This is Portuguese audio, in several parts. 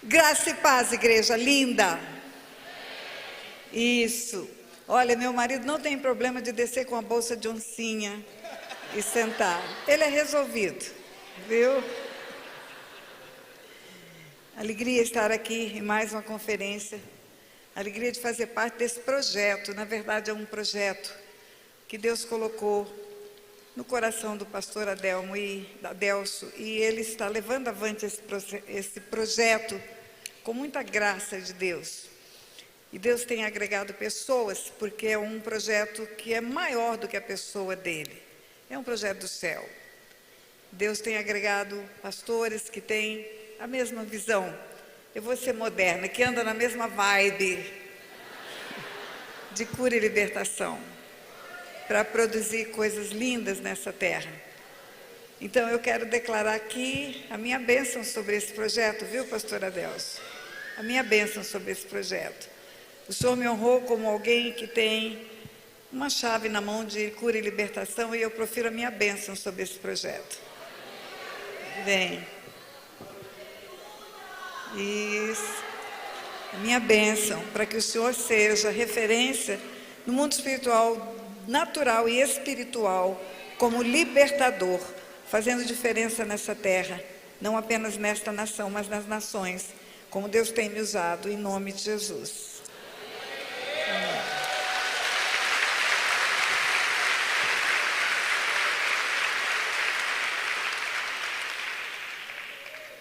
Graça e paz, igreja linda. Isso. Olha, meu marido não tem problema de descer com a bolsa de oncinha e sentar. Ele é resolvido, viu? Alegria estar aqui em mais uma conferência. Alegria de fazer parte desse projeto. Na verdade, é um projeto que Deus colocou no coração do pastor Adelso, e ele está levando avante esse projeto com muita graça de Deus. E Deus tem agregado pessoas, porque é um projeto que é maior do que a pessoa dele. É um projeto do céu. Deus tem agregado pastores que têm a mesma visão. Eu vou ser moderna, que anda na mesma vibe de cura e libertação, para produzir coisas lindas nessa terra. Então eu quero declarar aqui a minha bênção sobre esse projeto, viu, pastor Adelso? A minha bênção sobre esse projeto. O Senhor me honrou como alguém que tem uma chave na mão de cura e libertação, e eu profiro a minha bênção sobre esse projeto. Vem. Isso. A minha bênção, para que o Senhor seja referência no mundo espiritual, natural e espiritual, como libertador, fazendo diferença nessa terra, não apenas nesta nação, mas nas nações, como Deus tem me usado, em nome de Jesus. Amém.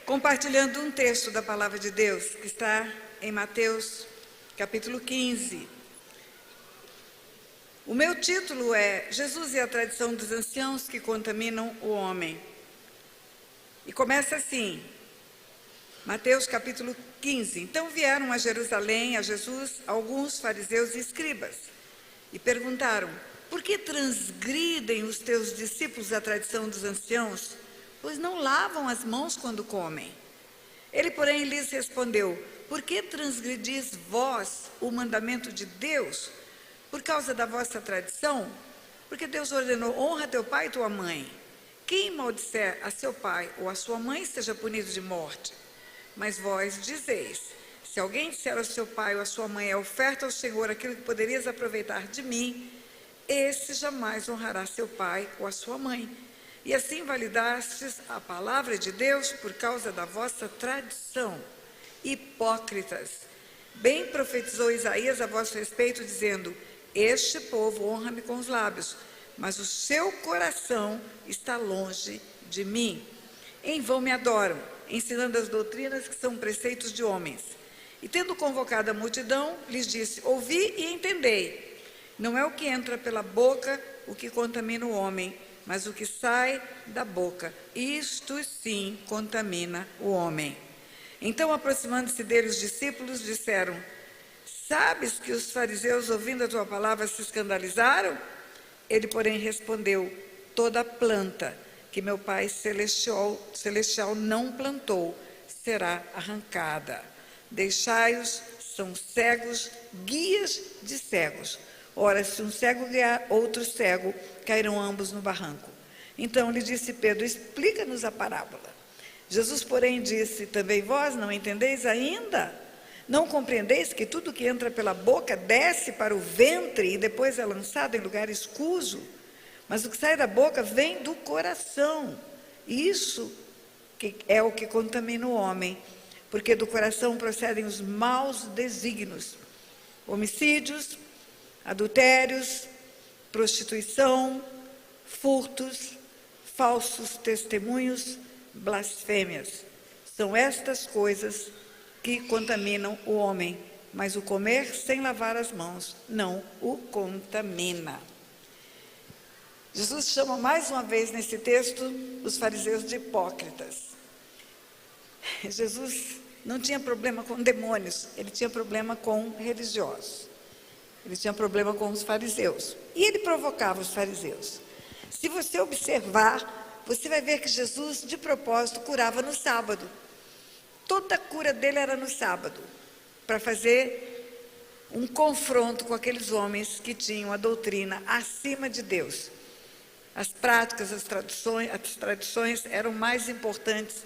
Compartilhando um texto da palavra de Deus, que está em Mateus, capítulo 15. O meu título é Jesus e a tradição dos anciãos que contaminam o homem. E começa assim, Mateus capítulo 15. Então vieram a Jerusalém, a Jesus, alguns fariseus e escribas, e perguntaram: por que transgridem os teus discípulos a tradição dos anciãos, pois não lavam as mãos quando comem? Ele, porém, lhes respondeu: por que transgredis vós o mandamento de Deus, por causa da vossa tradição? Porque Deus ordenou: honra teu pai e tua mãe. Quem maldisser a seu pai ou a sua mãe seja punido de morte. Mas vós dizeis: se alguém disser ao seu pai ou à sua mãe: é oferta ao Senhor aquilo que poderias aproveitar de mim, esse jamais honrará seu pai ou a sua mãe. E assim validastes a palavra de Deus por causa da vossa tradição. Hipócritas, bem profetizou Isaías a vosso respeito, dizendo: este povo honra-me com os lábios, mas o seu coração está longe de mim. Em vão me adoram, ensinando as doutrinas que são preceitos de homens. E tendo convocado a multidão, lhes disse: ouvi e entendei. Não é o que entra pela boca o que contamina o homem, mas o que sai da boca, isto sim contamina o homem. Então, aproximando-se dele, os discípulos disseram: sabes que os fariseus, ouvindo a tua palavra, se escandalizaram? Ele, porém, respondeu: toda planta que meu Pai celestial não plantou será arrancada. Deixai-os, são cegos, guias de cegos. Ora, se um cego guiar outro cego, cairão ambos no barranco. Então lhe disse Pedro: explica-nos a parábola. Jesus, porém, disse: também vós não entendeis ainda? Não compreendeis que tudo que entra pela boca desce para o ventre e depois é lançado em lugar escuso? Mas o que sai da boca vem do coração. Isso que é o que contamina o homem, porque do coração procedem os maus desígnios, homicídios, adultérios, prostituição, furtos, falsos testemunhos, blasfêmias. São estas coisas que contaminam o homem, mas o comer sem lavar as mãos não o contamina. Jesus chama mais uma vez nesse texto os fariseus de hipócritas. Jesus não tinha problema com demônios, ele tinha problema com religiosos. Ele tinha problema com os fariseus. E ele provocava os fariseus. Se você observar, você vai ver que Jesus, de propósito, curava no sábado. Toda a cura dele era no sábado, para fazer um confronto com aqueles homens que tinham a doutrina acima de Deus. As práticas, as tradições eram mais importantes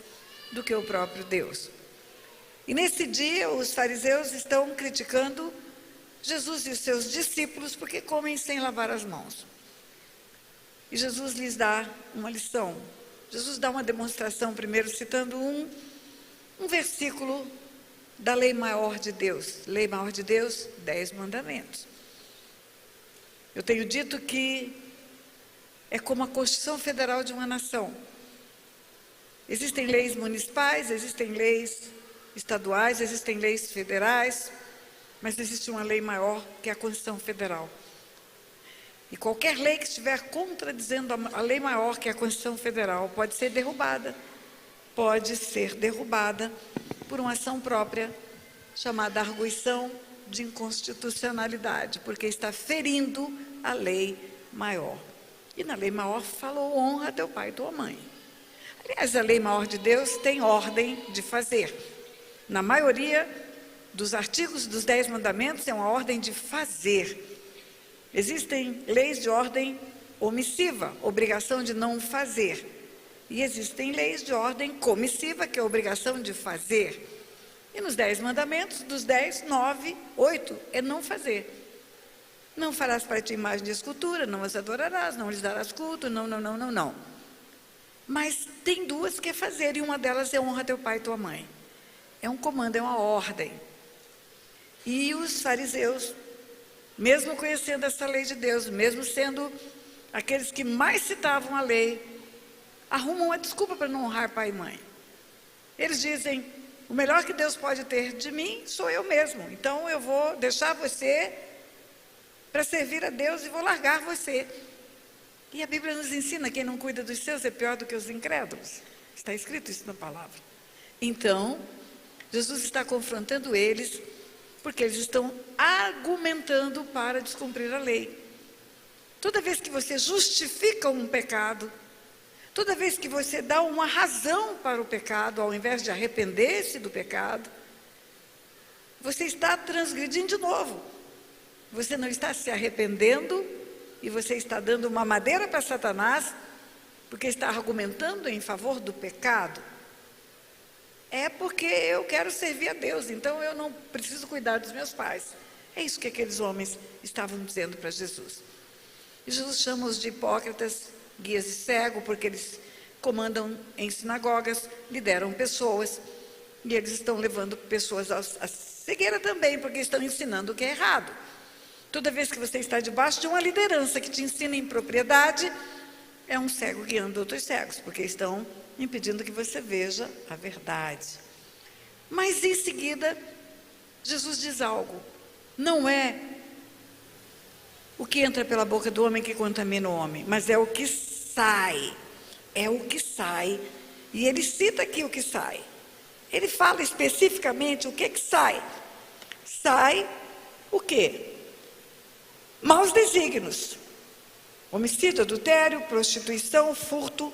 do que o próprio Deus. E nesse dia, os fariseus estão criticando Jesus e os seus discípulos porque comem sem lavar as mãos. E Jesus lhes dá uma lição. Jesus dá uma demonstração, primeiro citando um versículo da lei maior de Deus. Lei maior de Deus, 10 mandamentos. Eu tenho dito que é como a Constituição Federal de uma nação. Existem leis municipais, existem leis estaduais, existem leis federais, mas existe uma lei maior que é a Constituição Federal. E qualquer lei que estiver contradizendo a lei maior que é a Constituição Federal pode ser derrubada por uma ação própria chamada arguição de inconstitucionalidade, porque está ferindo a lei maior. E na lei maior falou: honra teu pai e tua mãe. Aliás, a lei maior de Deus tem ordem de fazer. Na maioria dos artigos dos 10 mandamentos é uma ordem de fazer. Existem leis de ordem omissiva, obrigação de não fazer. E existem leis de ordem comissiva, que é a obrigação de fazer. E nos 10 mandamentos, dos 10, 9, 8 é não fazer. Não farás para ti imagem de escultura, não as adorarás, não lhes darás culto, não. Mas tem 2 que é fazer, e uma delas é honra teu pai e tua mãe. É um comando, é uma ordem. E os fariseus, mesmo conhecendo essa lei de Deus, mesmo sendo aqueles que mais citavam a lei, arrumam uma desculpa para não honrar pai e mãe. Eles dizem: o melhor que Deus pode ter de mim sou eu mesmo, então eu vou deixar você para servir a Deus e vou largar você. E a Bíblia nos ensina: quem não cuida dos seus é pior do que os incrédulos. Está escrito isso na palavra. Então, Jesus está confrontando eles, porque eles estão argumentando para descumprir a lei. Toda vez que você justifica um pecado, toda vez que você dá uma razão para o pecado, ao invés de arrepender-se do pecado, você está transgredindo de novo. Você não está se arrependendo e você está dando uma madeira para Satanás, porque está argumentando em favor do pecado. É porque eu quero servir a Deus, então eu não preciso cuidar dos meus pais. É isso que aqueles homens estavam dizendo para Jesus. E Jesus chama-os de hipócritas, guias de cego, porque eles comandam em sinagogas, lideram pessoas, e eles estão levando pessoas à cegueira também, porque estão ensinando o que é errado. Toda vez que você está debaixo de uma liderança que te ensina em propriedade, é um cego guiando outros cegos, porque estão impedindo que você veja a verdade. Mas em seguida, Jesus diz algo: não é o que entra pela boca do homem que contamina o homem, mas é o que sai. É o que sai. E ele cita aqui o que sai. Ele fala especificamente o que sai. Sai o quê? Maus desígnios: homicídio, adultério, prostituição, furto,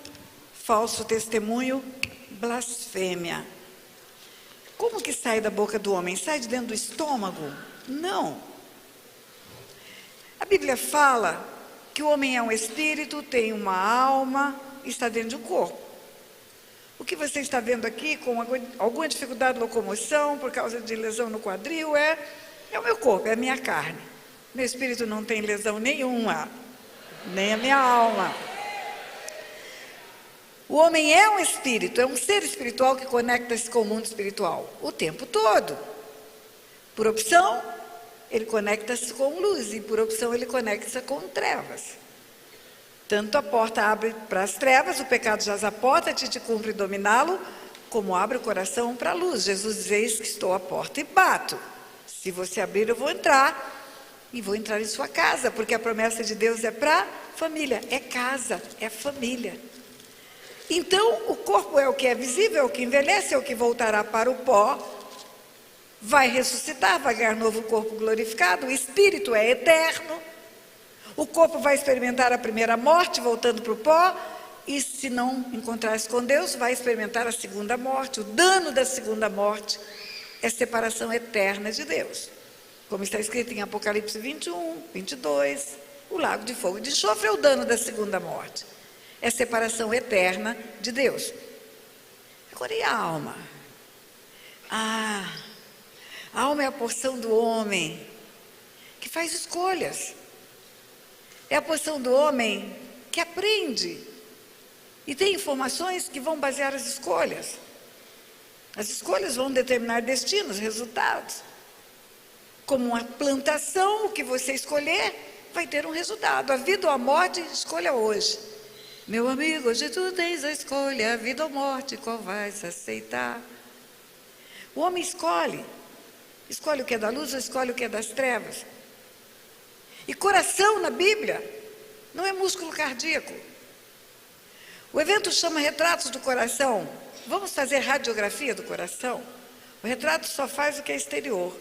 falso testemunho, blasfêmia. Como que sai da boca do homem? Sai de dentro do estômago? Não. A Bíblia fala que o homem é um espírito, tem uma alma, está dentro de um corpo. O que você está vendo aqui, com alguma dificuldade de locomoção, por causa de lesão no quadril, é o meu corpo, é a minha carne. Meu espírito não tem lesão nenhuma, nem a minha alma. O homem é um espírito, é um ser espiritual que conecta-se com o mundo espiritual o tempo todo. Por opção, ele conecta-se com luz, e por opção ele conecta-se com trevas. Tanto a porta abre para as trevas, o pecado jaz à porta, te cumpre dominá-lo, como abre o coração para a luz. Jesus diz: eis que estou à porta e bato. Se você abrir, eu vou entrar, e vou entrar em sua casa, porque a promessa de Deus é para família, é casa, é família. Então, o corpo é o que é visível, é o que envelhece, é o que voltará para o pó, vai ressuscitar, vai ganhar novo corpo glorificado. O espírito é eterno. O corpo vai experimentar a primeira morte, voltando para o pó, e se não encontrar-se com Deus, vai experimentar a segunda morte. O dano da segunda morte é separação eterna de Deus. Como está escrito em Apocalipse 21, 22, o lago de fogo e de enxofre é o dano da segunda morte. É separação eterna de Deus. Agora, e a alma? A alma é a porção do homem que faz escolhas. É a porção do homem que aprende e tem informações que vão basear as escolhas. As escolhas vão determinar destinos, resultados. Como uma plantação, o que você escolher vai ter um resultado. A vida ou a morte, escolha hoje. Meu amigo, hoje tu tens a escolha, a vida ou morte, qual vais aceitar? O homem escolhe. Escolhe o que é da luz ou escolhe o que é das trevas. E coração na Bíblia não é músculo cardíaco. O evento chama retratos do coração. Vamos fazer radiografia do coração? O retrato só faz o que é exterior.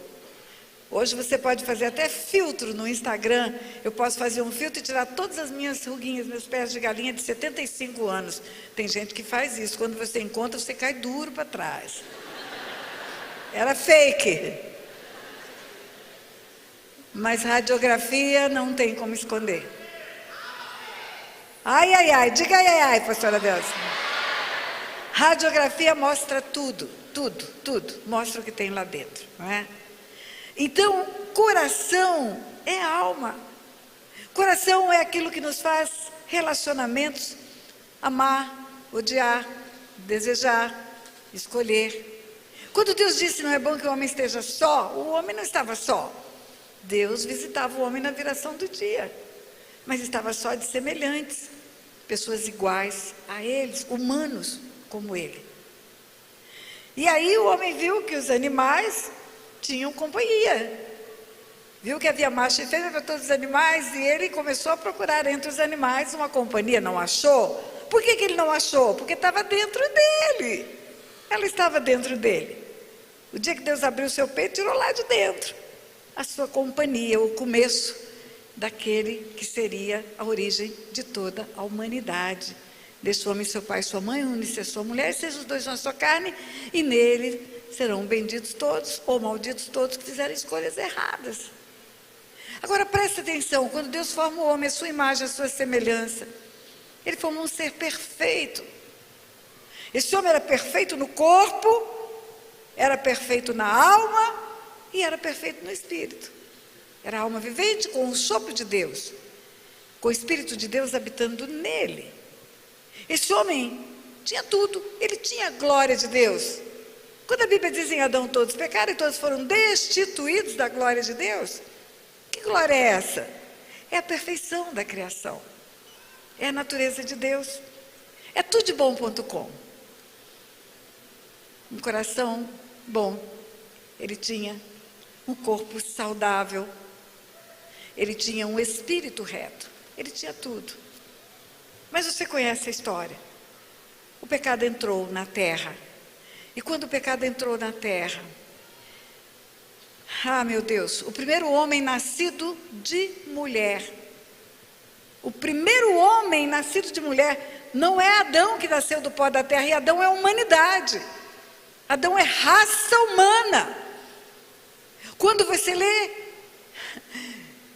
Hoje você pode fazer até filtro no Instagram. Eu posso fazer um filtro e tirar todas as minhas ruguinhas, meus pés de galinha de 75 anos. Tem gente que faz isso. Quando você encontra, você cai duro para trás. Era fake. Mas radiografia não tem como esconder. Ai, ai, ai, diga ai, ai, ai, pastora Delcia. Radiografia mostra tudo, tudo, tudo. Mostra o que tem lá dentro, não é? Então, coração é alma. Coração é aquilo que nos faz relacionamentos, amar, odiar, desejar, escolher. Quando Deus disse não é bom que o homem esteja só, o homem não estava só. Deus visitava o homem na viração do dia, mas estava só de semelhantes, pessoas iguais a eles, humanos como ele. E aí o homem viu que os animais tinham companhia, viu que havia macho e fêmea para todos os animais, e ele começou a procurar entre os animais uma companhia. Não achou? Por que ele não achou? Porque estava dentro dele, ela estava dentro dele. O dia que Deus abriu o seu peito, tirou lá de dentro a sua companhia, o começo daquele que seria a origem de toda a humanidade. Deixa o homem seu pai e sua mãe, une-se a sua mulher, sejam os dois uma só carne, e nele serão benditos todos, ou malditos todos que fizerem escolhas erradas. Agora preste atenção, quando Deus forma o homem, a sua imagem, a sua semelhança, ele formou um ser perfeito. Esse homem era perfeito no corpo, era perfeito na alma, e era perfeito no espírito. Era a alma vivente com o sopro de Deus, com o Espírito de Deus habitando nele. Esse homem tinha tudo, ele tinha a glória de Deus. Quando a Bíblia diz em Adão todos pecaram e todos foram destituídos da glória de Deus, que glória é essa? É a perfeição da criação, é a natureza de Deus, é tudebom.com. Um coração bom, ele tinha um corpo saudável, ele tinha um espírito reto, ele tinha tudo. Mas você conhece a história. O pecado entrou na terra. E quando o pecado entrou na terra, meu Deus, o primeiro homem nascido de mulher. O primeiro homem nascido de mulher não é Adão que nasceu do pó da terra, e Adão é a humanidade. Adão é raça humana. Quando você lê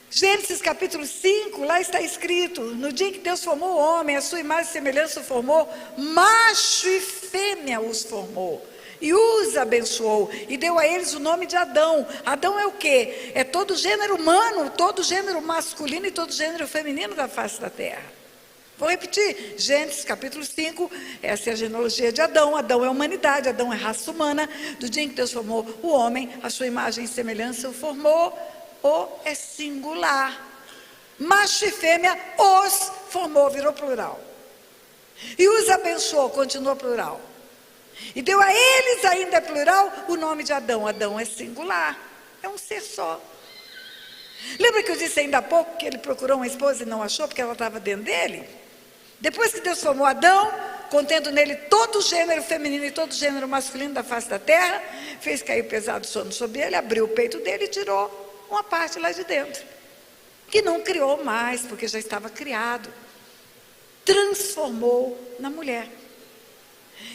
Gênesis capítulo 5, lá está escrito: no dia em que Deus formou o homem, a sua imagem e semelhança o formou, macho e fêmea os formou, e os abençoou, e deu a eles o nome de Adão. Adão é o quê? É todo o gênero humano, todo o gênero masculino e todo o gênero feminino da face da terra. Vou repetir, Gênesis capítulo 5, essa é a genealogia de Adão. Adão é a humanidade, Adão é a raça humana. Do dia em que Deus formou o homem, a sua imagem e semelhança o formou. O é singular. Macho e fêmea os formou, virou plural. E os abençoou, continuou plural. E deu a eles, ainda é plural, o nome de Adão. Adão é singular, é um ser só. Lembra que eu disse ainda há pouco que ele procurou uma esposa e não achou porque ela estava dentro dele? Depois que Deus formou Adão, contendo nele todo o gênero feminino e todo o gênero masculino da face da terra, fez cair pesado sono sobre ele, abriu o peito dele e tirou uma parte lá de dentro, que não criou mais, porque já estava criado. Transformou na mulher.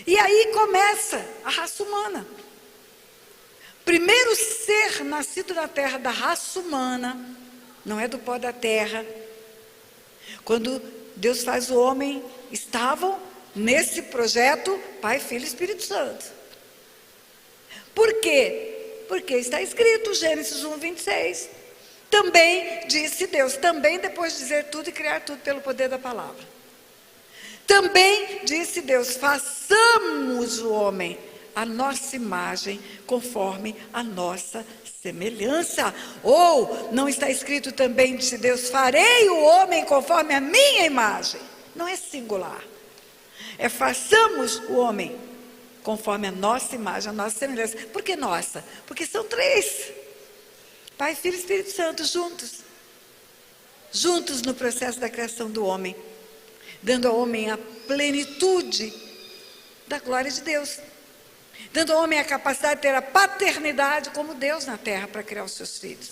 E aí começa a raça humana. Primeiro ser nascido na terra da raça humana, não é do pó da terra. Quando Deus faz o homem, estavam nesse projeto Pai, Filho e Espírito Santo. Por quê? Porque está escrito, Gênesis 1, 26. Também disse Deus, também depois de dizer tudo e criar tudo pelo poder da palavra. Também disse Deus, façamos o homem a nossa imagem, conforme a nossa semelhança. Ou, não está escrito também, disse Deus, farei o homem conforme a minha imagem. Não é singular. É façamos o homem conforme a nossa imagem, a nossa semelhança. Por que nossa? Porque são três. Pai, Filho e Espírito Santo juntos. Juntos no processo da criação do homem. Dando ao homem a plenitude da glória de Deus. Dando ao homem a capacidade de ter a paternidade como Deus na terra para criar os seus filhos.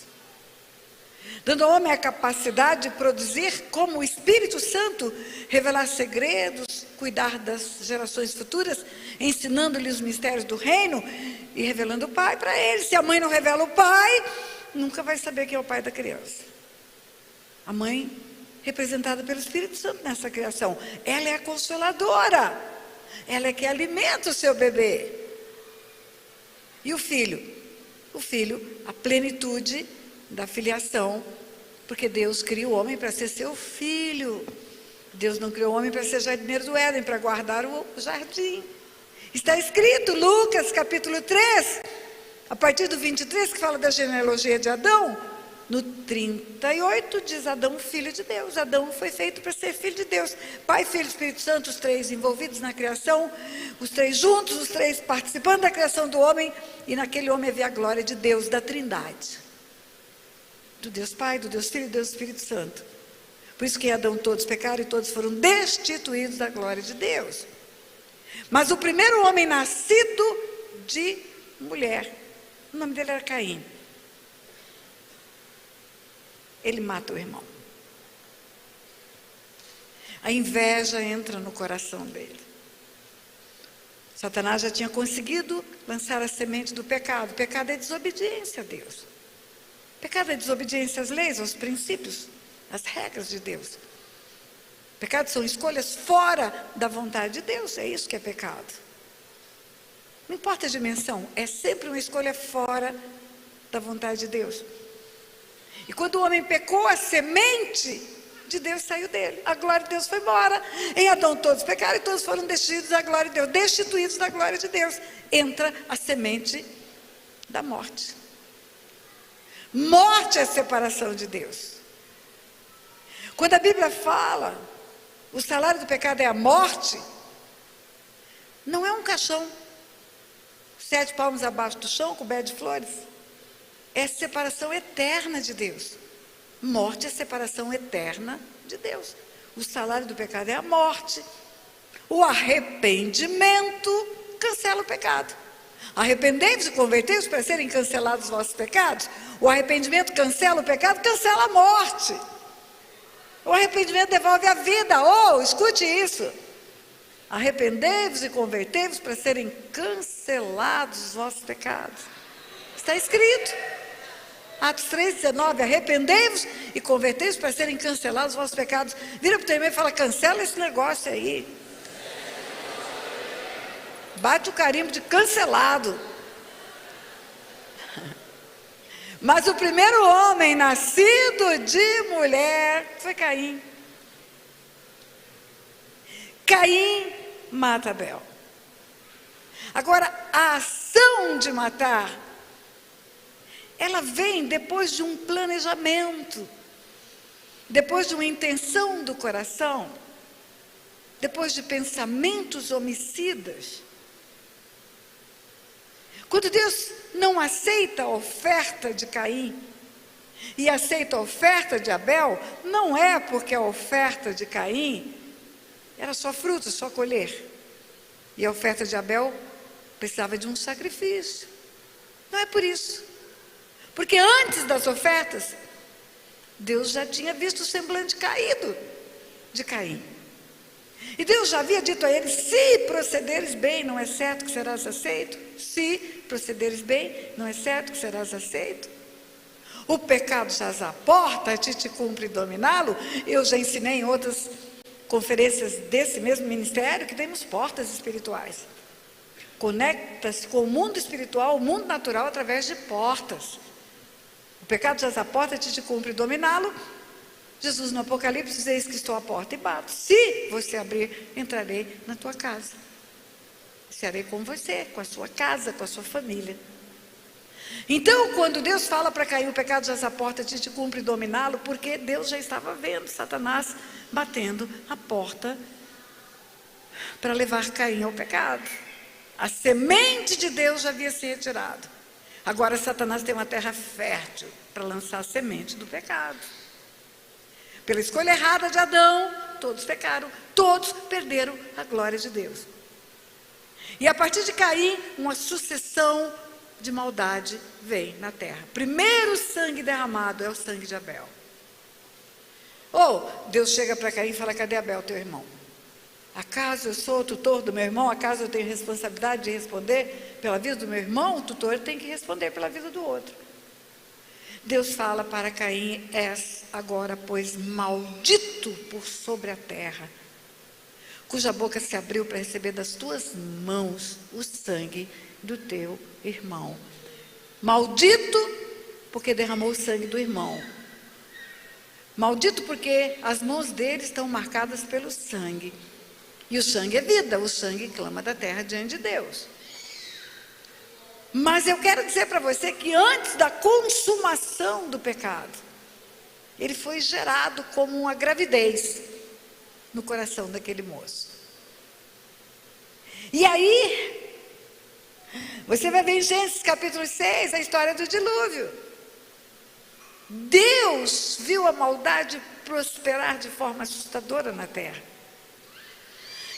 Dando ao homem a capacidade de produzir como o Espírito Santo, revelar segredos, cuidar das gerações futuras, ensinando-lhes os mistérios do reino e revelando o Pai para eles. Se a mãe não revela o Pai, nunca vai saber quem é o pai da criança. A mãe, representada pelo Espírito Santo nessa criação, ela é a consoladora, ela é que alimenta o seu bebê. E o filho, a plenitude da filiação, porque Deus criou o homem para ser seu filho. Deus não criou o homem para ser jardineiro do Éden, para guardar o jardim. Está escrito, Lucas capítulo 3, a partir do 23, que fala da genealogia de Adão. No 38 diz Adão, filho de Deus. Adão foi feito para ser filho de Deus. Pai, Filho e Espírito Santo, os três envolvidos na criação, os três juntos, os três participando da criação do homem, e naquele homem havia a glória de Deus, da Trindade. Do Deus Pai, do Deus Filho e do Deus Espírito Santo. Por isso que em Adão todos pecaram e todos foram destituídos da glória de Deus. Mas o primeiro homem nascido de mulher, o nome dele era Caim. Ele mata o irmão. A inveja entra no coração dele. Satanás já tinha conseguido lançar a semente do pecado. O pecado é desobediência a Deus. O pecado é desobediência às leis, aos princípios, às regras de Deus. O pecado são escolhas fora da vontade de Deus. É isso que é pecado. Não importa a dimensão, é sempre uma escolha fora da vontade de Deus. E quando o homem pecou, a semente de Deus saiu dele. A glória de Deus foi embora. Em Adão todos pecaram e todos foram destituídos da glória de Deus. Destituídos da glória de Deus. Entra a semente da morte. Morte é a separação de Deus. Quando a Bíblia fala, o salário do pecado é a morte, não é um caixão 7 palmos abaixo do chão, coberto de flores. É separação eterna de Deus. Morte é separação eterna de Deus. O salário do pecado é a morte. O arrependimento cancela o pecado. Arrependei-vos e convertei-vos para serem cancelados os vossos pecados. O arrependimento cancela o pecado, cancela a morte. O arrependimento devolve a vida. Oh, escute isso. Arrependei-vos e convertei-vos para serem cancelados os vossos pecados. Está escrito. Atos 3,19, arrependei-vos e convertei-vos para serem cancelados os vossos pecados. Vira para o teu irmão e fala, cancela esse negócio aí. Bate o carimbo de cancelado. Mas o primeiro homem nascido de mulher foi Caim. Caim mata Abel. Agora, a ação de matar, ela vem depois de um planejamento, depois de uma intenção do coração, depois de pensamentos homicidas. Quando Deus não aceita a oferta de Caim e aceita a oferta de Abel, não é porque a oferta de Caim era só fruto, só colher. E a oferta de Abel precisava de um sacrifício. Não é por isso. Porque antes das ofertas, Deus já tinha visto o semblante caído de Caim. E Deus já havia dito a ele, se procederes bem, não é certo que serás aceito? Se procederes bem, não é certo que serás aceito? O pecado jaz à porta, a ti te cumpre dominá-lo. Eu já ensinei em outras conferências desse mesmo ministério que temos portas espirituais. conecta-se com o mundo espiritual, o mundo natural, através de portas. O pecado jaz à porta, te cumpre dominá-lo. Jesus no Apocalipse diz: eis que estou à porta e bato. Se você abrir, entrarei na tua casa. Serei com você, com a sua casa, com a sua família. Então, quando Deus fala para Caim: o pecado jaz à porta, te cumpre dominá-lo, porque Deus já estava vendo Satanás batendo a porta para levar Caim ao pecado. A semente de Deus já havia se retirado. Agora Satanás tem uma terra fértil para lançar a semente do pecado. Pela escolha errada de Adão, todos pecaram, todos perderam a glória de Deus. E a partir de Caim, uma sucessão de maldade vem na terra. Primeiro sangue derramado é o sangue de Abel. Deus chega para Caim e fala: cadê Abel, teu irmão? Acaso eu sou o tutor do meu irmão? Acaso eu tenho responsabilidade de responder pela vida do meu irmão? O tutor tem que responder pela vida do outro. Deus fala para Caim: és agora, pois, maldito por sobre a terra, cuja boca se abriu para receber das tuas mãos o sangue do teu irmão. Maldito porque derramou o sangue do irmão. Maldito porque as mãos dele estão marcadas pelo sangue. E o sangue é vida, o sangue clama da terra diante de Deus. Mas eu quero dizer para você que antes da consumação do pecado, ele foi gerado como uma gravidez no coração daquele moço. E aí, você vai ver em Gênesis capítulo 6 a história do dilúvio. Deus viu a maldade prosperar de forma assustadora na terra.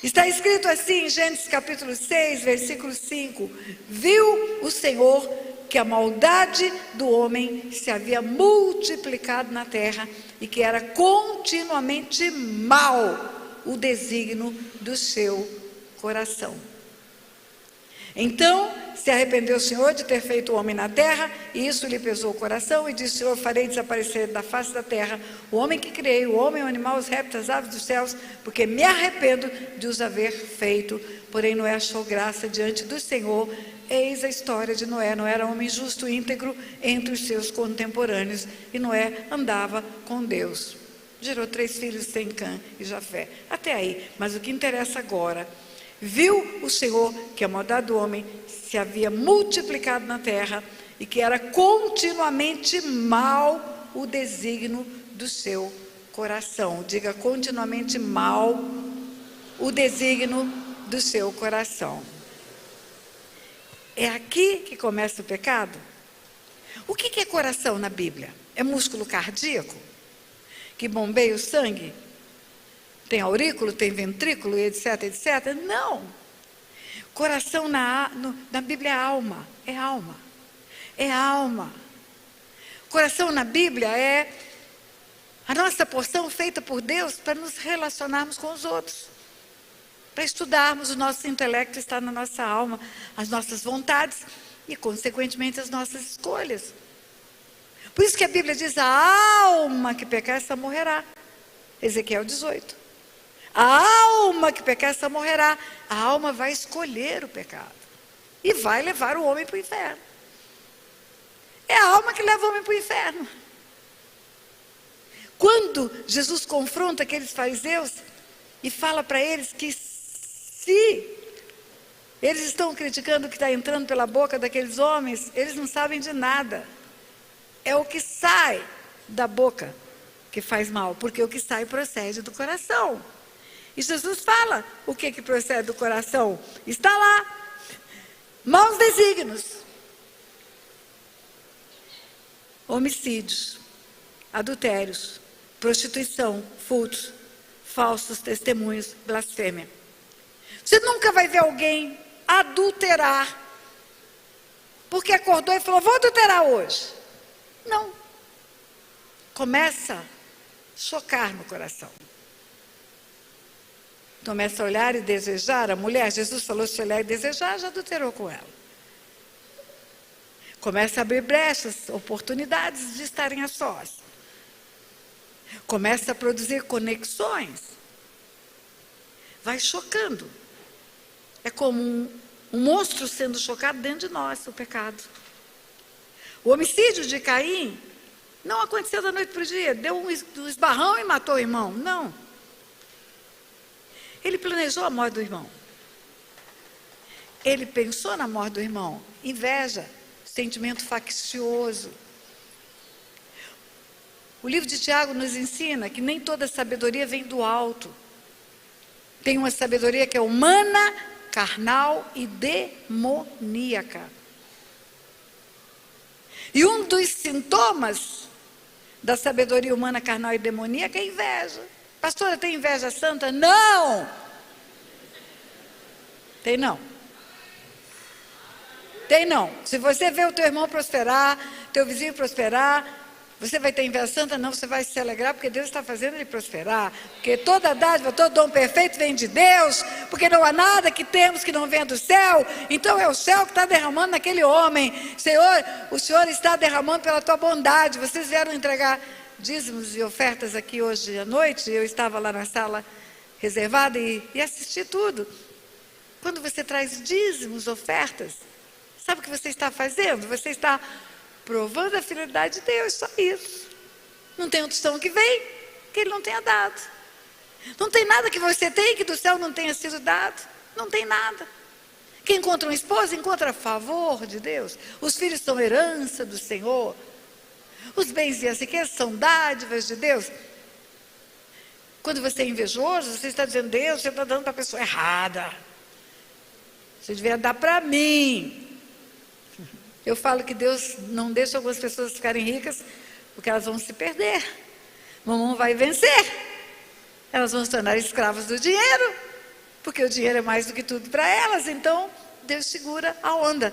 Está escrito assim em Gênesis capítulo 6, versículo 5: viu o Senhor que a maldade do homem se havia multiplicado na terra e que era continuamente mau o desígnio do seu coração. Então se arrependeu o Senhor de ter feito o homem na terra, e isso lhe pesou o coração, e disse: Senhor, farei desaparecer da face da terra o homem que criei, o homem, o animal, os répteis, as aves dos céus, porque me arrependo de os haver feito. Porém Noé achou graça diante do Senhor. Eis a história de Noé. Noé era um homem justo e íntegro entre os seus contemporâneos, e Noé andava com Deus. Gerou 3 filhos, Sem, Cã e Jafé. Até aí. Mas o que interessa agora: viu o Senhor que a maldade do homem se havia multiplicado na terra e que era continuamente mau o desígnio do seu coração. Diga: continuamente mau o desígnio do seu coração. É aqui que começa o pecado? O que é coração na Bíblia? É músculo cardíaco que bombeia o sangue? Tem aurículo, tem ventrículo, etc, etc? Não. Coração na Bíblia é alma. É alma. É alma. Coração na Bíblia é a nossa porção feita por Deus para nos relacionarmos com os outros. Para estudarmos, o nosso intelecto está na nossa alma, as nossas vontades e, consequentemente, as nossas escolhas. Por isso que a Bíblia diz: a alma que pecar, essa morrerá. Ezequiel 18. A alma que pecar, essa morrerá. A alma vai escolher o pecado e vai levar o homem para o inferno. É a alma que leva o homem para o inferno. Quando Jesus confronta aqueles fariseus e fala para eles que se eles estão criticando o que está entrando pela boca daqueles homens, eles não sabem de nada. É o que sai da boca que faz mal, porque o que sai procede do coração. E Jesus fala o que procede do coração. Está lá: maus desígnios, homicídios, adultérios, prostituição, furtos, falsos testemunhos, blasfêmia. Você nunca vai ver alguém adulterar porque acordou e falou: vou adulterar hoje. Não. Começa a chocar no coração. Começa a olhar e desejar. A mulher, Jesus falou: se olhar e desejar, já adulterou com ela. Começa a abrir brechas, oportunidades de estarem a sós. Começa a produzir conexões. Vai chocando. É como Um monstro sendo chocado dentro de nós, o pecado. O homicídio de Caim não aconteceu da noite para o dia, deu um esbarrão e matou o irmão. Não. Ele planejou a morte do irmão. Ele pensou na morte do irmão. Inveja, sentimento faccioso. O livro de Tiago nos ensina que nem toda sabedoria vem do alto. Tem uma sabedoria que é humana, carnal e demoníaca. E um dos sintomas da sabedoria humana, carnal e demoníaca é inveja. Pastora, tem inveja santa? Não! Tem não. Tem não. Se você vê o teu irmão prosperar, teu vizinho prosperar, você vai ter inveja santa? Não, você vai se alegrar porque Deus está fazendo ele prosperar. Porque toda dádiva, todo dom perfeito vem de Deus, porque não há nada que temos que não venha do céu. Então é o céu que está derramando naquele homem. Senhor, o Senhor está derramando pela tua bondade. Vocês vieram entregar dízimos e ofertas aqui hoje à noite. Eu estava lá na sala reservada e assisti tudo. Quando você traz dízimos, ofertas, sabe o que você está fazendo? Você está provando a fidelidade de Deus, só isso. Não tem outro som que vem que Ele não tenha dado. Não tem nada que você tem que do céu não tenha sido dado. Não tem nada. Quem encontra uma esposa, encontra favor de Deus. Os filhos são herança do Senhor. Os bens e as riquezas são dádivas de Deus. Quando você é invejoso, você está dizendo, Deus, você está dando para a pessoa errada. Você devia dar para mim. Eu falo que Deus não deixa algumas pessoas ficarem ricas, porque elas vão se perder. Mamãe vai vencer. Elas vão se tornar escravas do dinheiro, porque o dinheiro é mais do que tudo para elas. Então, Deus segura a onda.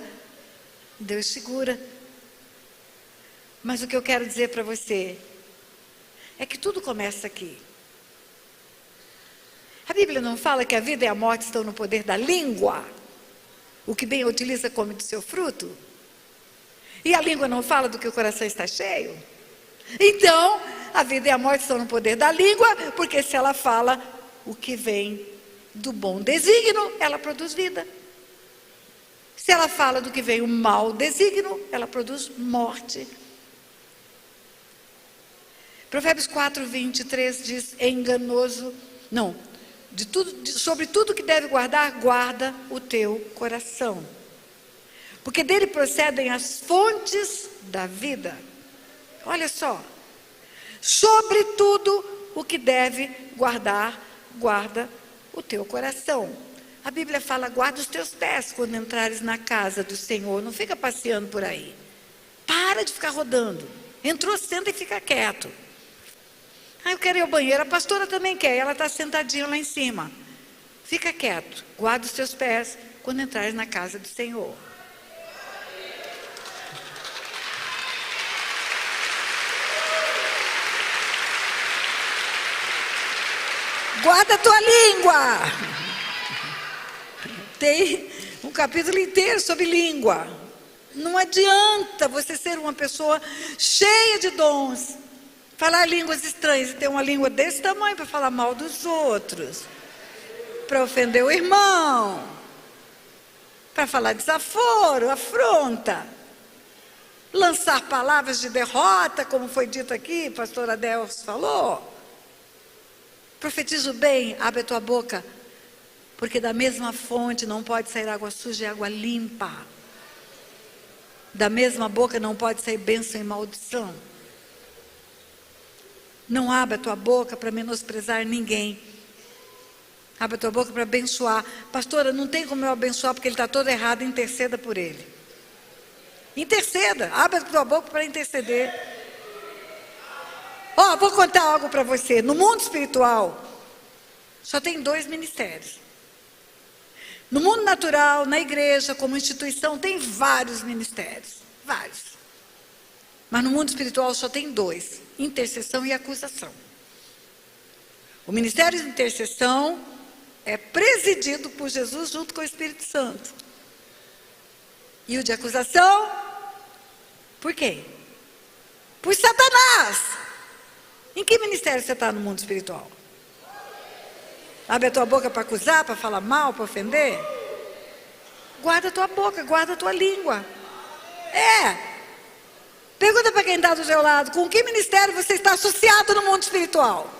Deus segura. Mas o que eu quero dizer para você é que tudo começa aqui. A Bíblia não fala que a vida e a morte estão no poder da língua? O que bem a utiliza come do seu fruto? E a língua não fala do que o coração está cheio? Então, a vida e a morte estão no poder da língua, porque se ela fala o que vem do bom desígnio, ela produz vida. Se ela fala do que vem o mau desígnio, ela produz morte. Provérbios 4:23 diz, sobre tudo que deve guardar, guarda o teu coração. Porque dele procedem as fontes da vida. Olha só. Sobre tudo o que deve guardar, guarda o teu coração. A Bíblia fala, guarda os teus pés quando entrares na casa do Senhor. Não fica passeando por aí. Para de ficar rodando. Entrou, senta e fica quieto. Eu quero ir ao banheiro. A pastora também quer. Ela está sentadinha lá em cima. Fica quieto. Guarda os teus pés quando entrares na casa do Senhor. Guarda a tua língua. Tem um capítulo inteiro sobre língua. Não adianta você ser uma pessoa cheia de dons, falar línguas estranhas e ter uma língua desse tamanho para falar mal dos outros, para ofender o irmão, para falar desaforo, afronta, lançar palavras de derrota, como foi dito aqui, pastor Adelso falou. Profetiza o bem, abre a tua boca, porque da mesma fonte não pode sair água suja e água limpa. Da mesma boca não pode sair bênção e maldição. Não abra a tua boca para menosprezar ninguém. Abra a tua boca para abençoar. Pastora, não tem como eu abençoar porque ele está todo errado, interceda por ele. Interceda, abra a tua boca para interceder. Vou contar algo para você. No mundo espiritual, só tem 2 ministérios. No mundo natural, na igreja, como instituição, tem vários ministérios. Vários. Mas no mundo espiritual só tem 2. Intercessão e acusação. O ministério de intercessão é presidido por Jesus junto com o Espírito Santo. E o de acusação, por quem? Por Satanás. Em que ministério você está no mundo espiritual? Abre a tua boca para acusar, para falar mal, para ofender? Guarda a tua boca, guarda a tua língua. Pergunta para quem está do seu lado, com que ministério você está associado no mundo espiritual?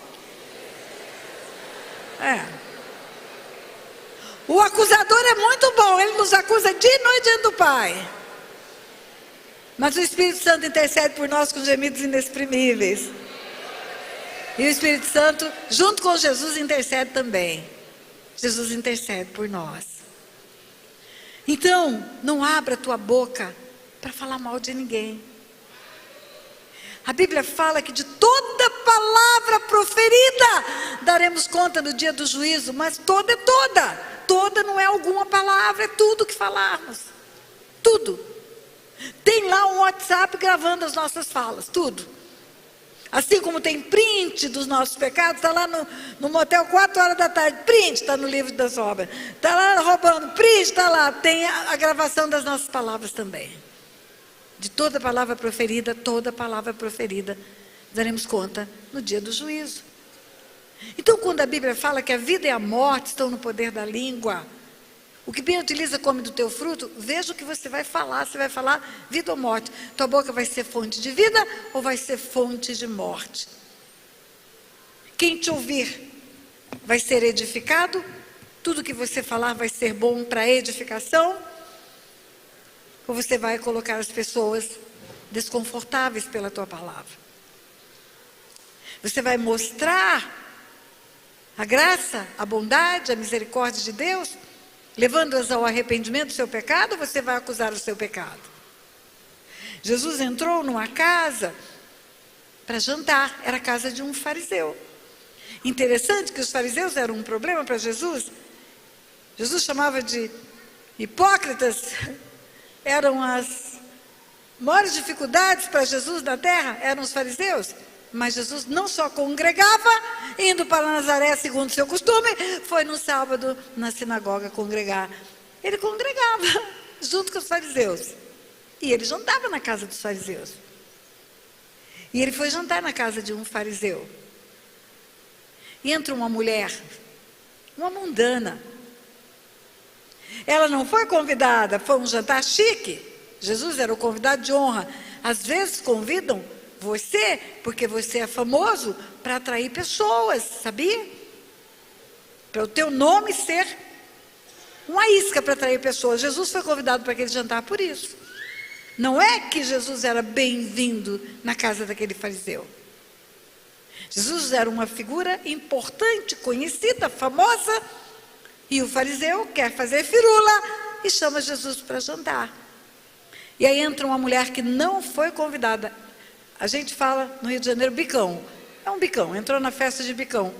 O acusador é muito bom, ele nos acusa dia e noite diante do Pai. Mas o Espírito Santo intercede por nós com gemidos inexprimíveis. E o Espírito Santo, junto com Jesus, intercede também. Jesus intercede por nós. Então, não abra a tua boca para falar mal de ninguém. A Bíblia fala que de toda palavra proferida daremos conta no dia do juízo, mas toda é toda. Toda não é alguma palavra, é tudo que falarmos. Tudo. Tem lá um WhatsApp gravando as nossas falas, tudo. Assim como tem print dos nossos pecados, está lá no motel 4 horas da tarde, print, está no livro das obras. Está lá roubando, print, está lá. Tem a gravação das nossas palavras também. De toda palavra proferida, daremos conta no dia do juízo. Então, quando a Bíblia fala que a vida e a morte estão no poder da língua, o que bem utiliza come do teu fruto, veja o que você vai falar. Você vai falar vida ou morte. Tua boca vai ser fonte de vida ou vai ser fonte de morte? Quem te ouvir vai ser edificado? Tudo que você falar vai ser bom para edificação? Ou você vai colocar as pessoas desconfortáveis pela tua palavra? Você vai mostrar a graça, a bondade, a misericórdia de Deus, levando-as ao arrependimento do seu pecado, ou você vai acusar o seu pecado? Jesus entrou numa casa para jantar, era a casa de um fariseu. Interessante que os fariseus eram um problema para Jesus. Jesus chamava de hipócritas. Eram as maiores dificuldades para Jesus na terra, eram os fariseus. Mas Jesus não só congregava, indo para Nazaré segundo o seu costume, foi no sábado na sinagoga congregar. Ele congregava junto com os fariseus. E ele jantava na casa dos fariseus. E ele foi jantar na casa de um fariseu. E entra uma mulher, uma mundana. Ela não foi convidada, foi um jantar chique. Jesus era o convidado de honra. Às vezes convidam você, porque você é famoso, para atrair pessoas, sabia? Para o teu nome ser uma isca para atrair pessoas. Jesus foi convidado para aquele jantar por isso. Não é que Jesus era bem-vindo na casa daquele fariseu. Jesus era uma figura importante, conhecida, famosa, e o fariseu quer fazer firula e chama Jesus para jantar. E aí entra uma mulher que não foi convidada. A gente fala no Rio de Janeiro bicão. É um bicão, entrou na festa de bicão.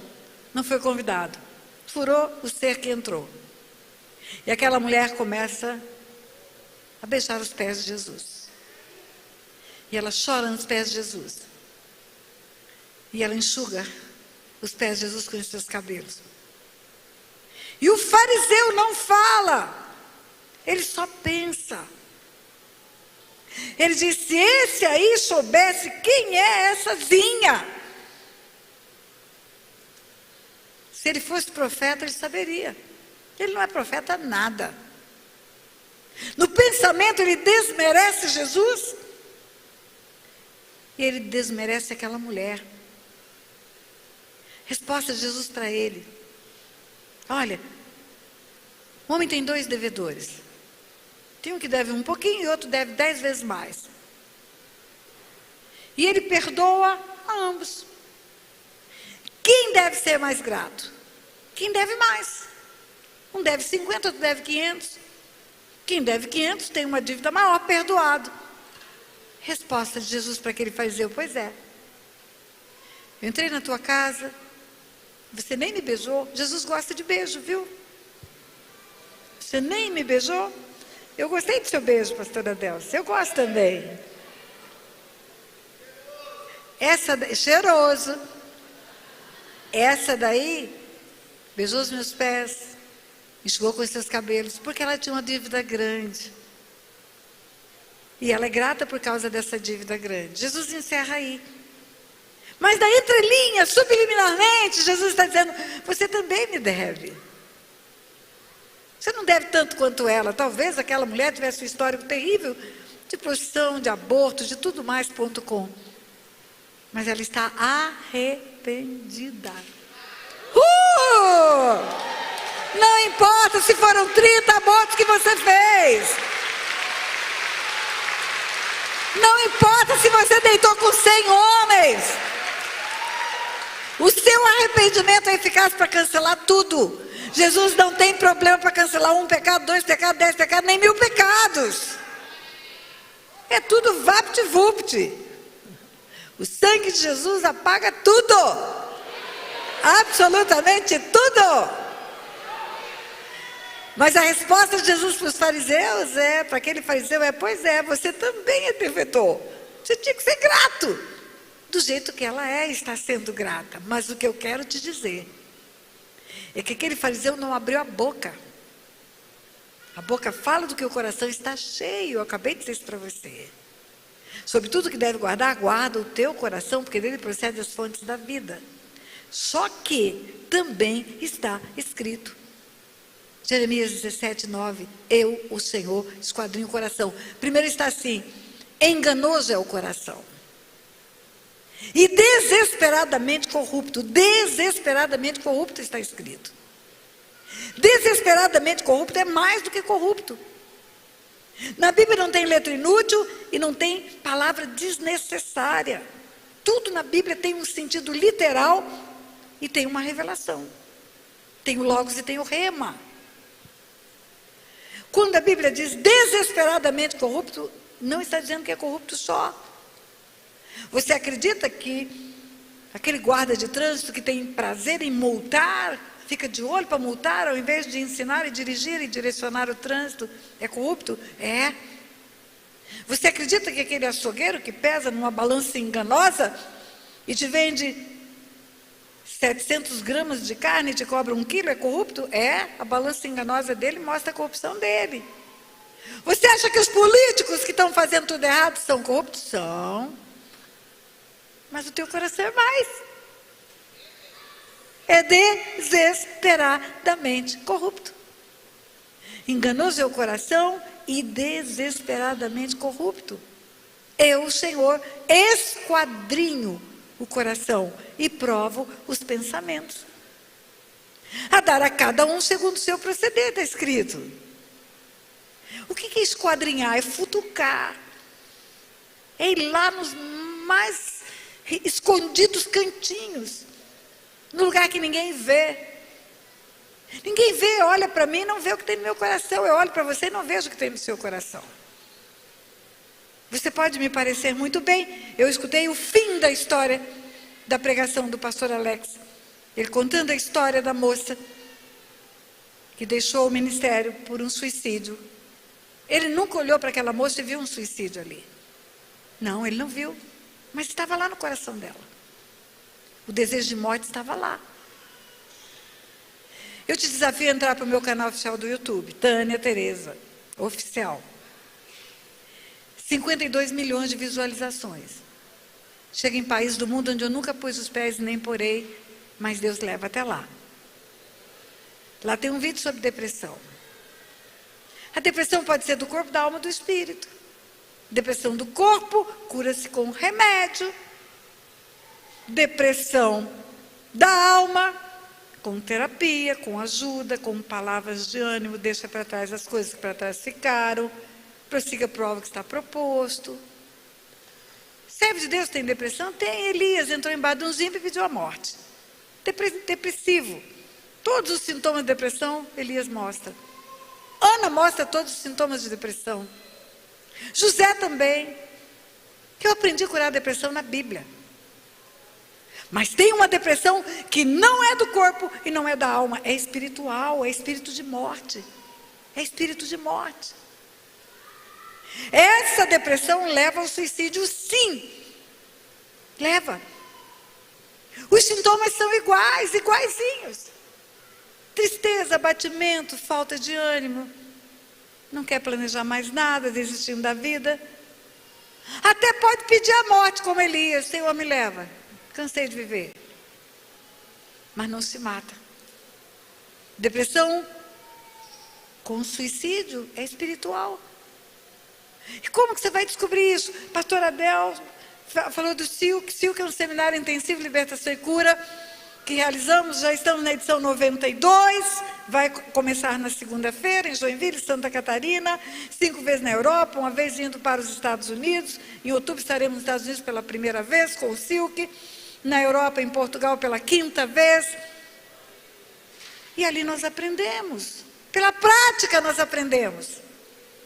Não foi convidado. Furou o ser que entrou. E aquela mulher começa a beijar os pés de Jesus. E ela chora nos pés de Jesus. E ela enxuga os pés de Jesus com os seus cabelos. E o fariseu não fala. Ele só pensa. Ele diz, se esse aí soubesse quem é essazinha. Se ele fosse profeta, ele saberia. Ele não é profeta nada. No pensamento, ele desmerece Jesus. E ele desmerece aquela mulher. Resposta de Jesus para ele. Olha, o homem tem 2 devedores. Tem um que deve um pouquinho e outro deve 10 vezes mais. E ele perdoa a ambos. Quem deve ser mais grato? Quem deve mais. Um deve 50, outro deve 500. Quem deve 500 tem uma dívida maior, perdoado. Resposta de Jesus para aquele fariseu, pois é. Eu entrei na tua casa, você nem me beijou. Jesus gosta de beijo, viu? Você nem me beijou. Eu gostei do seu beijo, pastora Delcia. Eu gosto também. Cheiroso. Essa daí, beijou os meus pés, enxugou com os seus cabelos, porque ela tinha uma dívida grande. E ela é grata por causa dessa dívida grande. Jesus encerra aí. Mas na entrelinha, subliminarmente, Jesus está dizendo, você também me deve. Você não deve tanto quanto ela. Talvez aquela mulher tivesse um histórico terrível de prostituição, de aborto, de tudo mais, .com. Mas ela está arrependida. Não importa se foram 30 abortos que você fez. Não importa se você deitou com 100 homens. O seu arrependimento é eficaz para cancelar tudo. Jesus não tem problema para cancelar 1 pecado, 2 pecados, 10 pecados, nem 1000 pecados. É tudo vapt-vupt. O sangue de Jesus apaga tudo. Absolutamente tudo. Mas a resposta de Jesus para os fariseus para aquele fariseu pois é, você também é devedor. Você tinha que ser grato. Do jeito que ela está sendo grata. Mas o que eu quero te dizer é que aquele fariseu não abriu a boca. A boca fala do que o coração está cheio. Eu acabei de dizer isso para você. Sobre tudo que deve guardar, guarda o teu coração, porque dele procede as fontes da vida. Só que também está escrito. Jeremias 17, 9. Eu, o Senhor, esquadrinho o coração. Primeiro está assim: enganoso é o coração. E desesperadamente corrupto. Desesperadamente corrupto está escrito. Desesperadamente corrupto é mais do que corrupto. Na Bíblia não tem letra inútil e não tem palavra desnecessária. Tudo na Bíblia tem um sentido literal e tem uma revelação. Tem o logos e tem o rema. Quando a Bíblia diz desesperadamente corrupto, não está dizendo que é corrupto só. Você acredita que aquele guarda de trânsito que tem prazer em multar, fica de olho para multar, ao invés de ensinar e dirigir e direcionar o trânsito, é corrupto? É. Você acredita que aquele açougueiro que pesa numa balança enganosa e te vende 700 gramas de carne e te cobra 1 quilo, é corrupto? É. A balança enganosa dele mostra a corrupção dele. Você acha que os políticos que estão fazendo tudo errado são corruptos? São. Mas o teu coração é mais. É desesperadamente corrupto. Enganoso é o coração e desesperadamente corrupto. Eu, Senhor, esquadrinho o coração e provo os pensamentos. A dar a cada um segundo o seu proceder, está escrito. O que é esquadrinhar? É futucar. É ir lá nos mais escondidos cantinhos, no lugar que ninguém vê. Ninguém vê, olha para mim e não vê o que tem no meu coração. Eu olho para você e não vejo o que tem no seu coração. Você pode me parecer muito bem. Eu escutei o fim da história da pregação do pastor Alex. Ele contando a história da moça que deixou o ministério por um suicídio. Ele nunca olhou para aquela moça e viu um suicídio ali. Não, ele não viu. Mas estava lá no coração dela. O desejo de morte estava lá. Eu te desafio a entrar para o meu canal oficial do YouTube, Tânia Tereza, oficial. 52 milhões de visualizações. Chega em país do mundo onde eu nunca pus os pés e nem porei, mas Deus leva até lá. Lá tem um vídeo sobre depressão. A depressão pode ser do corpo, da alma, do espírito. Depressão do corpo cura-se com remédio. Depressão da alma, com terapia, com ajuda, com palavras de ânimo, deixa para trás as coisas que para trás ficaram, prossiga para o alvo que está proposto. Servo de Deus tem depressão? Tem. Elias entrou embaixo de um zimbro e pediu a morte. Depressivo. Todos os sintomas de depressão, Elias mostra. Ana mostra todos os sintomas de depressão. José também. Eu aprendi a curar a depressão na Bíblia. Mas tem uma depressão que não é do corpo e não é da alma, é espiritual, é espírito de morte. É espírito de morte. Essa depressão leva ao suicídio, sim. Leva. Os sintomas são iguais, iguaizinhos. Tristeza, abatimento, falta de ânimo. Não quer planejar mais nada, desistindo da vida. Até pode pedir a morte, como Elias. Senhor, me leva. Cansei de viver. Mas não se mata. Depressão com suicídio, é espiritual. E como que você vai descobrir isso? Pastor Adel falou do SILC. SILC é um seminário intensivo, libertação e cura, que realizamos, já estamos na edição 92, vai começar na segunda-feira, em Joinville, Santa Catarina, 5 vezes na Europa, uma vez indo para os Estados Unidos. Em outubro estaremos nos Estados Unidos pela primeira vez, com o SILC, na Europa, em Portugal, pela 5ª vez. E ali nós aprendemos, pela prática nós aprendemos.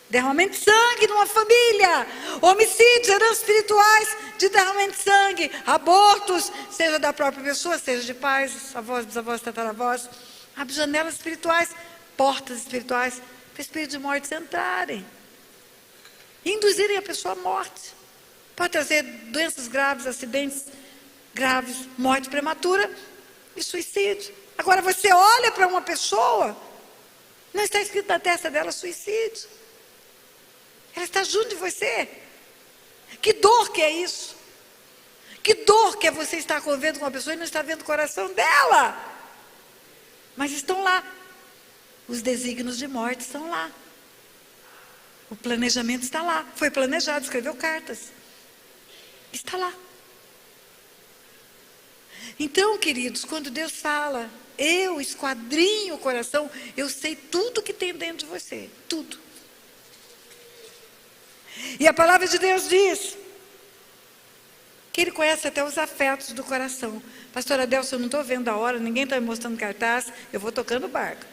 Derramamento de sangue numa família, homicídios, heranças espirituais de derramamento de sangue, abortos, seja da própria pessoa, seja de pais, avós, bisavós, tataravós, abre janelas espirituais, portas espirituais, para espíritos de morte entrarem e induzirem a pessoa à morte. Pode trazer doenças graves, acidentes graves, morte prematura e suicídio. Agora você olha para uma pessoa, não está escrito na testa dela suicídio. Ela está junto de você. Que dor que é isso? Que dor que é você estar convivendo com uma pessoa e não estar vendo o coração dela. Mas estão lá. Os desígnios de morte estão lá. O planejamento está lá. Foi planejado, escreveu cartas. Está lá. Então, queridos, quando Deus fala, eu esquadrinho o coração, eu sei tudo que tem dentro de você. Tudo. E a palavra de Deus diz que Ele conhece até os afetos do coração. Pastora Adelson, eu não estou vendo a hora, ninguém está me mostrando cartaz, eu vou tocando o barco.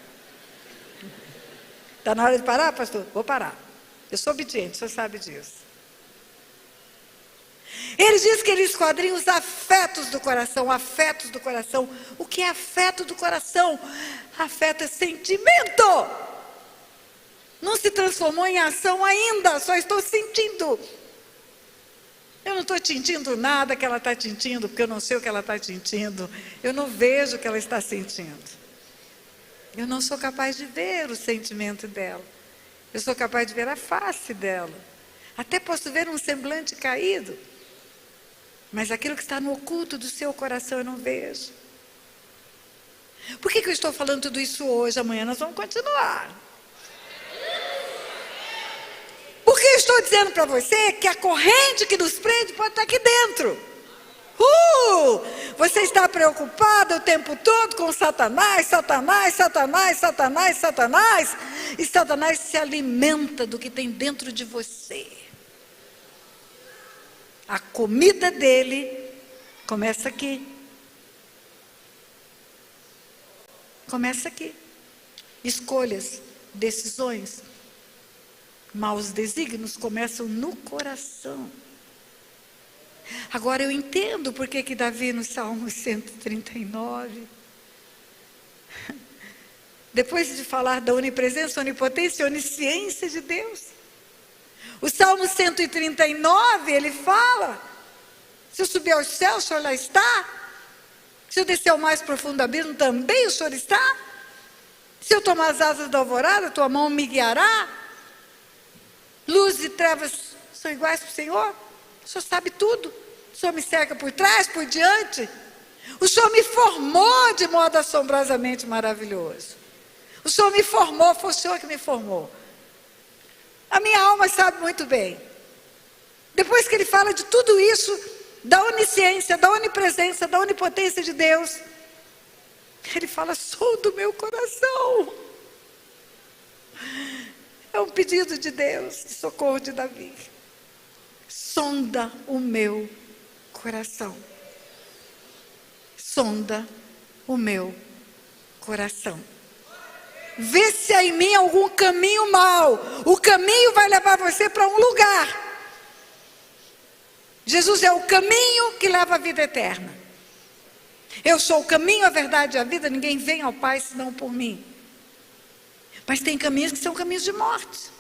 Está na hora de parar, pastor? Vou parar. Eu sou obediente, o senhor sabe disso. Ele diz que Ele esquadrinha os afetos do coração, afetos do coração. O que é afeto do coração? Afeto é sentimento. Não se transformou em ação ainda, só estou sentindo. Eu não estou sentindo nada que ela está sentindo, porque eu não sei o que ela está sentindo. Eu não vejo o que ela está sentindo. Eu não sou capaz de ver o sentimento dela. Eu sou capaz de ver a face dela. Até posso ver um semblante caído. Mas aquilo que está no oculto do seu coração eu não vejo. Por que eu estou falando tudo isso hoje? Amanhã nós vamos continuar. Porque eu estou dizendo para você que a corrente que nos prende pode estar aqui dentro. Você está preocupada o tempo todo com Satanás, Satanás, Satanás, Satanás, Satanás. E Satanás se alimenta do que tem dentro de você. A comida dele começa aqui. Começa aqui. Escolhas, decisões. Maus desígnios começam no coração. Agora eu entendo por que Davi no Salmo 139, depois de falar da onipresença, onipotência e onisciência de Deus, o Salmo 139 ele fala: se eu subir aos céus, o Senhor lá está. Se eu descer ao mais profundo abismo, também o Senhor está. Se eu tomar as asas da alvorada, tua mão me guiará. Luz e trevas são iguais para o Senhor. O Senhor sabe tudo. O Senhor me cerca por trás, por diante. O Senhor me formou de modo assombrosamente maravilhoso. O Senhor me formou, foi o Senhor que me formou. A minha alma sabe muito bem. Depois que ele fala de tudo isso, da onisciência, da onipresença, da onipotência de Deus, ele fala: sou do meu coração. É um pedido de Deus, de socorro de Davi. Sonda o meu coração. Sonda o meu coração. Vê se há em mim algum caminho mau. O caminho vai levar você para um lugar. Jesus é o caminho que leva à vida eterna. Eu sou o caminho, a verdade e a vida. Ninguém vem ao Pai senão por mim. Mas tem caminhos que são caminhos de morte.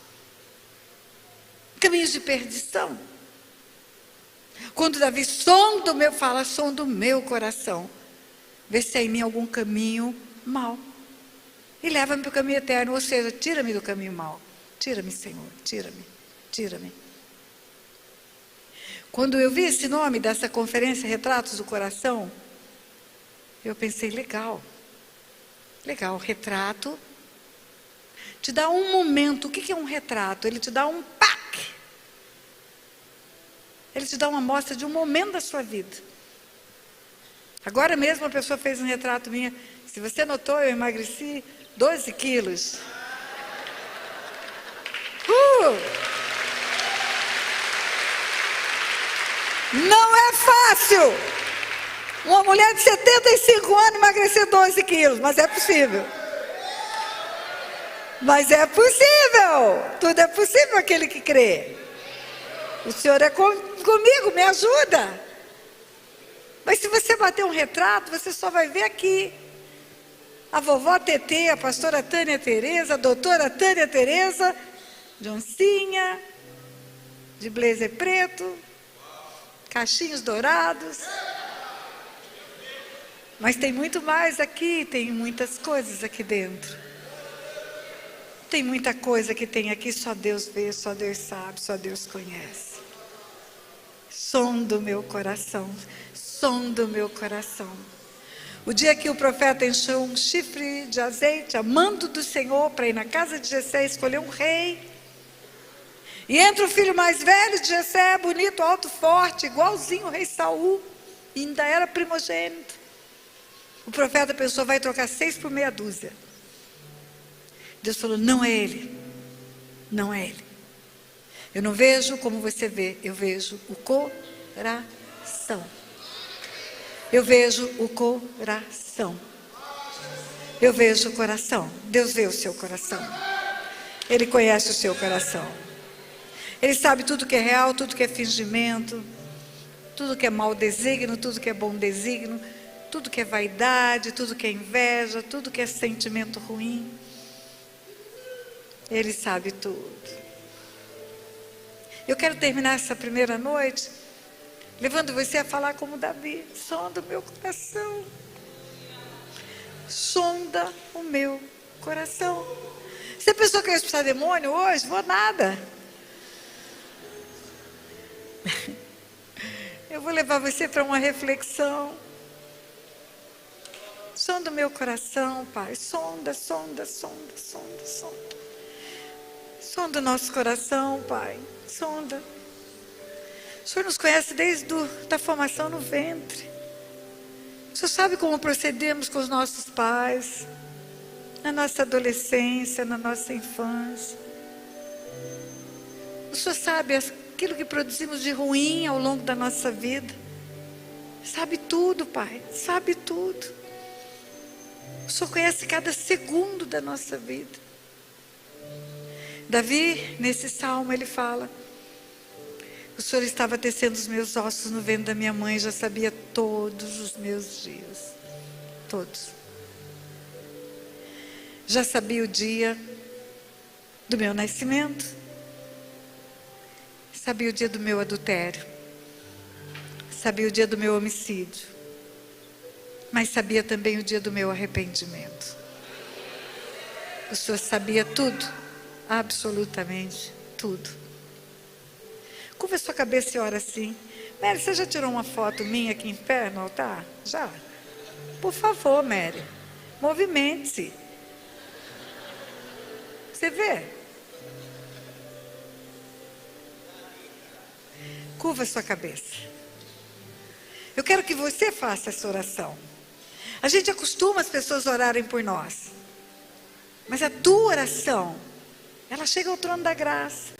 Caminhos de perdição. Quando Davi fala, sonda o meu coração. Vê se há em mim algum caminho mau. E leva-me para o caminho eterno. Ou seja, tira-me do caminho mau. Tira-me, Senhor, tira-me, tira-me. Quando eu vi esse nome dessa conferência, Retratos do Coração, eu pensei, legal, retrato te dá um momento. O que é um retrato? Ele te dá um pack. Ele te dá uma amostra de um momento da sua vida. Agora mesmo uma pessoa fez um retrato minha. Se você notou, eu emagreci 12 quilos. Não é fácil uma mulher de 75 anos emagrecer 12 quilos, mas é possível. Mas é possível. Tudo é possível aquele que crê. O Senhor é comigo, me ajuda. Mas se você bater um retrato, você só vai ver aqui. A vovó Tetê, a pastora Tânia Tereza, a doutora Tânia Tereza, de oncinha, de blazer preto, cachinhos dourados. Mas tem muito mais aqui, tem muitas coisas aqui dentro. Tem muita coisa que tem aqui, só Deus vê, só Deus sabe, só Deus conhece. Som do meu coração, som do meu coração. O dia que o profeta encheu um chifre de azeite, a mando do Senhor, para ir na casa de Jessé escolher um rei. E entra o filho mais velho de Jessé, bonito, alto, forte, igualzinho o rei Saul, e ainda era primogênito. O profeta pensou, vai trocar 6 por meia dúzia. Deus falou, não é ele, não é ele. Eu não vejo como você vê, eu vejo o coração. Eu vejo o coração. Eu vejo o coração. Deus vê o seu coração. Ele conhece o seu coração. Ele sabe tudo que é real, tudo que é fingimento, tudo que é mau desígnio, tudo que é bom desígnio, tudo que é vaidade, tudo que é inveja, tudo que é sentimento ruim. Ele sabe tudo. Eu quero terminar essa primeira noite levando você a falar como Davi. Sonda o meu coração. Sonda o meu coração. Você pensou que eu ia expulsar demônio hoje? Vou nada. Eu vou levar você para uma reflexão. Sonda o meu coração, Pai. Sonda, sonda, sonda, sonda, sonda. Sonda o nosso coração, Pai. Sonda. O Senhor nos conhece desde a formação no ventre. O Senhor sabe como procedemos com os nossos pais, na nossa adolescência, na nossa infância. O Senhor sabe aquilo que produzimos de ruim ao longo da nossa vida. Sabe tudo, Pai. Sabe tudo. O Senhor conhece cada segundo da nossa vida. Davi, nesse salmo, ele fala: o Senhor estava tecendo os meus ossos no ventre da minha mãe, já sabia todos os meus dias. Todos. Já sabia o dia do meu nascimento. Sabia o dia do meu adultério. Sabia o dia do meu homicídio. Mas sabia também o dia do meu arrependimento. O Senhor sabia tudo. Absolutamente tudo. Curva a sua cabeça e ora assim. Mary, você já tirou uma foto minha aqui em pé no altar? Já? Por favor, Mary, movimente-se. Você vê? Curva a sua cabeça. Eu quero que você faça essa oração. A gente acostuma as pessoas a orarem por nós. Mas a tua oração, ela chega ao trono da graça.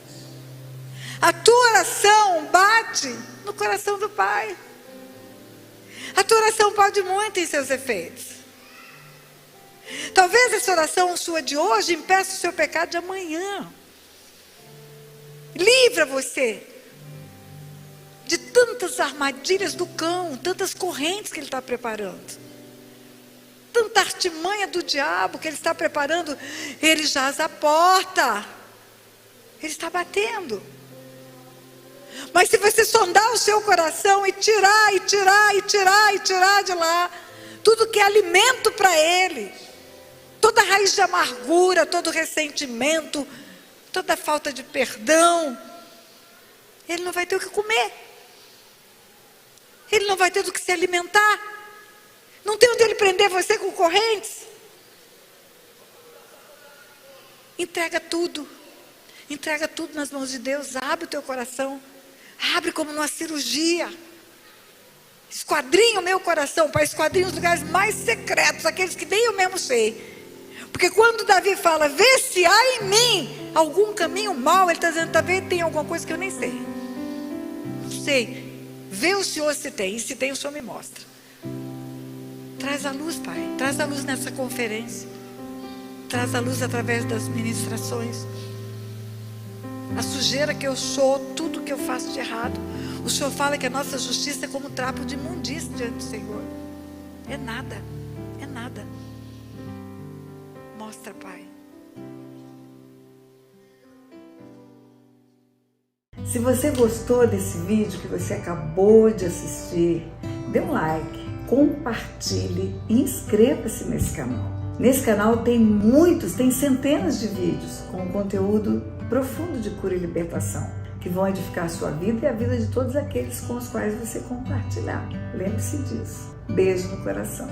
A tua oração bate no coração do Pai. A tua oração pode muito em seus efeitos. Talvez essa oração sua de hoje impeça o seu pecado de amanhã. Livra você de tantas armadilhas do cão, tantas correntes que ele está preparando. Tanta artimanha do diabo que ele está preparando. Ele jaz à porta. Ele está batendo. Mas se você sondar o seu coração e tirar de lá tudo que é alimento para ele, toda raiz de amargura, todo ressentimento, toda falta de perdão, ele não vai ter o que comer. Ele não vai ter do que se alimentar. Não tem onde ele prender você com correntes. Entrega tudo. Entrega tudo nas mãos de Deus. Abre o teu coração. Abre como numa cirurgia. Esquadrinha o meu coração, Pai. Esquadrinha os lugares mais secretos, aqueles que nem eu mesmo sei. Porque quando Davi fala, vê se há em mim algum caminho mau, ele está dizendo, talvez tem alguma coisa que eu nem sei. Não sei. Vê o Senhor se tem. E se tem, o Senhor me mostra. Traz a luz, Pai. Traz a luz nessa conferência. Traz a luz através das ministrações. A sujeira que eu sou, tudo que eu faço de errado. O Senhor fala que a nossa justiça é como trapo de imundícia diante do Senhor. É nada. É nada. Mostra, Pai. Se você gostou desse vídeo que você acabou de assistir, dê um like, compartilhe e inscreva-se nesse canal. Nesse canal tem centenas de vídeos com conteúdo profundo de cura e libertação, que vão edificar a sua vida e a vida de todos aqueles com os quais você compartilhar. Lembre-se disso. Beijo no coração.